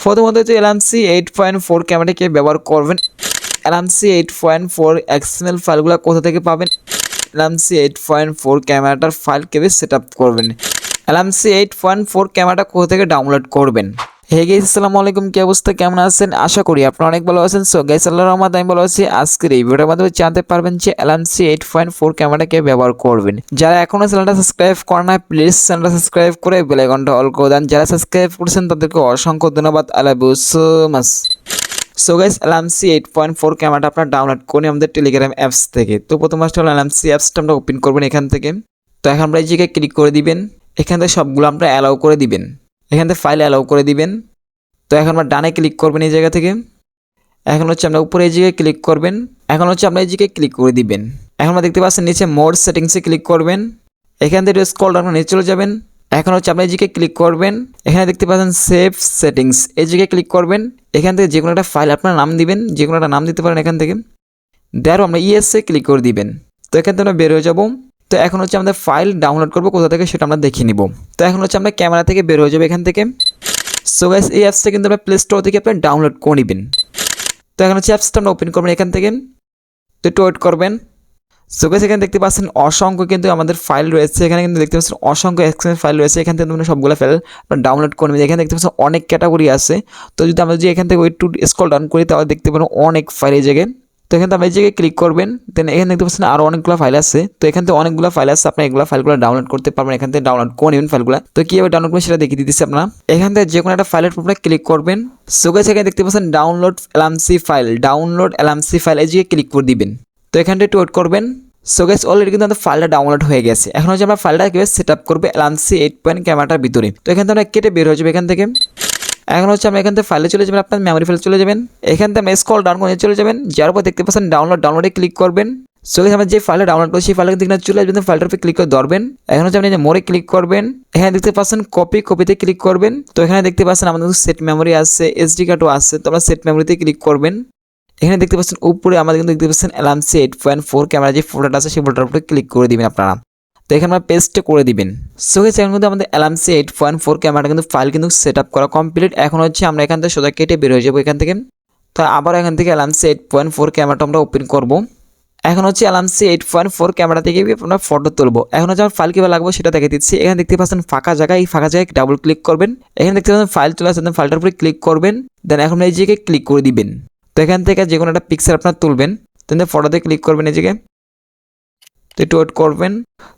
প্রথমত হচ্ছে 𝐿MC 8.4 ক্যামেরাটাকে ব্যবহার করবেন। 𝐿MC 8.4 XML ফাইলগুলো কোথা থেকে পাবেন? 𝐿MC 8.4 ক্যামেরাটার ফাইল কিভাবে সেটআপ করবেন? 𝐿MC 8.4 ক্যামেরাটা কোথা থেকে ডাউনলোড করবেন? হে গাইস, আসসালামু আলাইকুম। কি অবস্থা, কেমন আছেন? আশা করি আপনারা অনেক ভালো আছেন। সো গাইস, আল্লাহর রহমতে আমি ভালো আছি। আজকের এই ভিডিওর মাধ্যমে জানতে পারবেন যে 𝐿MC 8.4 ক্যামেরাটাকে ব্যবহার করবেন। যারা এখনো চ্যানেলটা সাবস্ক্রাইব করেন না, প্লিজ চ্যানেলটা সাবস্ক্রাইব করে বেল আইকনটা অল করে দেন। যারা সাবস্ক্রাইব করেছেন তাদেরকে অসংখ্য ধন্যবাদ। I love you so much. So guys, 𝐿MC 8.4 ক্যামেরাটা আপনারা ডাউনলোড করুন আমাদের টেলিগ্রাম অ্যাপস থেকে। তো প্রথম ফার্স্ট হলো 𝐿MC অ্যাপসটা আমরা ওপেন করবেন এখান থেকে। তো এখন আমরা এই জায়গায় ক্লিক করে দিবেন। এখান থেকে সবগুলো আমরা অ্যালাউ করে দিবেন। এখান থেকে ফাইল অ্যালাউ করে দিবেন। তো এখন আমরা ডানে ক্লিক করবেন এই জায়গা থেকে। এখন হচ্ছে আমরা উপরে এই জায়গায় ক্লিক করবেন। এখন হচ্ছে আমরা এই জায়গায় ক্লিক করে দিবেন। এখন আমরা দেখতে পাচ্ছেন নিচে মোর সেটিংসে ক্লিক করবেন। এখান থেকে স্ক্রল ডাউন নিচে চলে যাবেন। এখন হচ্ছে আপনি এই জায়গায় ক্লিক করবেন। এখানে দেখতে পাচ্ছেন সেভ সেটিংস, এই জায়গায় ক্লিক করবেন। এখান থেকে যে কোনো একটা ফাইল আপনার নাম দিবেন, যে কোনো একটা নাম দিতে পারেন এখান থেকে। দেওয়ার আমরা ইয়েসে ক্লিক করে দিবেন। তো এখান থেকে আমরা বের হয়ে যাব। তো এখন হচ্ছে আমাদের ফাইল ডাউনলোড করবো কোথা থেকে সেটা আমরা দেখে নিব। তো এখন হচ্ছে আমরা ক্যামেরা থেকে বের হয়ে যাবো এখান থেকে। সো গাইস, এই অ্যাপসটা কিন্তু আপনার প্লে স্টোর থেকে আপনি ডাউনলোড করে নেবেন। তো এখন হচ্ছে অ্যাপসটা আমরা ওপেন করবেন এখান থেকে। তো একটু ওয়েট করবেন। সো গাইস, এখানে দেখতে পাচ্ছেন অসংখ্য কিন্তু আমাদের ফাইল রয়েছে। এখানে কিন্তু দেখতে পাচ্ছেন অসংখ্য এক্সএমএল ফাইল রয়েছে। এখান থেকে আপনি সবগুলো ফাইল ডাউনলোড করে নেবেন। এখানে দেখতে পাচ্ছেন অনেক ক্যাটাগরি আছে। তো যদি আমরা যদি এখান থেকে একটু স্ক্রল ডাউন করি তাহলে দেখতে পাবেন অনেক ফাইল এই জায়গায়। তো এখানে আপনি এই জায়গায় ক্লিক করবেন। দেন এখানে দেখতে পাচ্ছেন আরও অনেকগুলো ফাইল আছে। তো এখান থেকে অনেকগুলো ফাইল আছে, আপনি এগুলো ফাইলগুলো ডাউনলোড করতে পারবেন। এখান থেকে ডাউনলোড করে নেবেন ফাইলগুলো। তো কীভাবে ডাউনলোড করবেন সেটা দেখিয়ে দিচ্ছি আপনারা। এখান থেকে যে কোনো একটা ফাইলের উপরে ক্লিক করবেন। সো গাইস, এখানে দেখতে পাচ্ছেন download 𝐿MC file, download 𝐿MC file, এই জায়গায় ক্লিক করে দিবেন। তো এখানটা একটু ওয়েট করবেন। সো গাইস, অলরেডি কিন্তু আমাদের ফাইলটা ডাউনলোড হয়ে গেছে। এখন হচ্ছে আমরা ফাইলটা কীভাবে সেট আপ করবো 𝐿MC 8 ক্যামেরাটার ভিতরে। তো এখান থেকে আমরা কেটে বের হয়ে যাবো এখান থেকে। এখন হচ্ছে আমরা এখান থেকে ফাইলে চলে যাবেন, আপনার মেমোরি ফাইলে চলে যাবেন। এখান থেকে আমরা স্ক্রল ডাউন করে চলে যাবেন। যার উপর দেখতে পাচ্ছেন ডাউনলোডে ক্লিক করবেন। সো গাইস, আমরা যে ফাইলটা ডাউনলোড করছি সেই ফাইলটা দেখতে চলে আসবেন, ফাইলটার উপরে ক্লিক করে ধরবেন। এখন হচ্ছে আপনি মোরে ক্লিক করবেন। এখানে দেখতে পাচ্ছেন কপিতে ক্লিক করবেন। তো এখানে দেখতে পাচ্ছেন আমাদের সেট মেমোরি আছে, এসডি কার্ডও আছে। তো আমরা সেট মেমোরিতে ক্লিক করবেন। এখানে দেখতে পাচ্ছেন উপরে আমাদের কিন্তু দেখতে পাচ্ছেন 𝐿MC 8.4 ক্যামেরা যে ফোল্ডারটা আছে সেই ফোল্ডারের উপরে ক্লিক করে দিবেন আপনারা। তো এখানে আমরা পেস্ট করে দিবেন। সো গাইস, এখন কিন্তু আমাদের 𝐿MC 8.4 ক্যামেরাটা কিন্তু ফাইল কিন্তু সেট আপ করা কমপ্লিট। এখন হচ্ছে আমরা এখান থেকে সোজা কেটে বের হয়ে যাবো এখান থেকে। তো আবার এখান থেকে 𝐿MC 8.4 ক্যামেরাটা আমরা ওপেন করব। এখন হচ্ছে 𝐿MC 8.4 ক্যামেরা থেকে আমরা ফটো তুলবো। এখন হচ্ছে আমার ফাইল কীভাবে লাগবে সেটা দেখে দিচ্ছি। এখানে দেখতে পাচ্ছেন ফাঁকা জায়গা, এই ফাঁকা জায়গায় ডাবল ক্লিক করবেন। এখানে দেখতে পাচ্ছেন ফাইল চলে আসছে, ফাইলটার উপরে ক্লিক করবেন। দেন এখন এই জায়গায় ক্লিক করে দিবেন। তো এখান থেকে যে কোনো একটা পিকচার আপনার তুলবেন। দেন ফটোতে ক্লিক করবেন এই জায়গায়। তো একটু ওয়েট করবেন।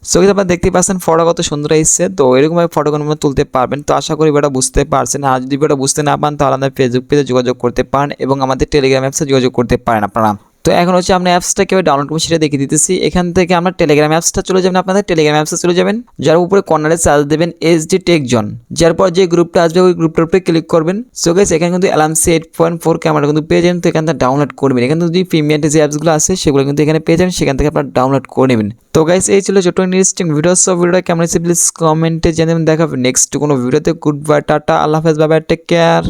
সো গাইস, আপনারা দেখতে পাচ্ছেন ফটো কত সুন্দর এসেছে। তো এরকমভাবে ফটোগুলো তুলতে পারবেন। তো আশা করি ভিডিওটা বুঝতে পারছেন। আর যদি ভিডিওটা বুঝতে না পারেন তাহলে আমাদের ফেসবুক পেজে যোগাযোগ করতে পারেন এবং আমাদের টেলিগ্রাম অ্যাপসে যোগাযোগ করতে পারেন আপনারা। তো এখন হচ্ছে আমরা অ্যাপসটা কীভাবে ডাউনলোড করবো সেটা দেখিয়ে দিতেছি। এখান থেকে আমরা টেলিগ্রাম অ্যাপসটা চলে যাবেন, আপনাদের টেলিগ্রাম অ্যাপসে চলে যাবেন। যার উপরে কর্নারে সার্চ দেবেন HD টেক জোন। যার পর যে গ্রুপটা আসবে ওই গ্রুপটার উপরে ক্লিক করবেন। সো গাইস, এখানে কিন্তু 𝐿MC 8.4 ক্যামেরা কিন্তু পেয়ে যাবেন। তো এখান থেকে ডাউনলোড করবেন। এখানে যদি প্রিমিয়াম যে অ্যাপসগুলো আছে সেগুলো কিন্তু এখানে পেয়ে যাবেন, সেখান থেকে আপনারা ডাউনলোড করে নেবেন। তো গাইস, এই ছিল ছোট ইন্টারেস্টিং ভিডিও। সব ভিডিওটা কেমন হয়েছে প্লিজ কমেন্টে জানাবেন। দেখা হবে নেক্সট কোনো ভিডিওতে। গুড বাই, টাটা, আল্লাহ হাফেজ, বাই বাই, টেক কেয়ার।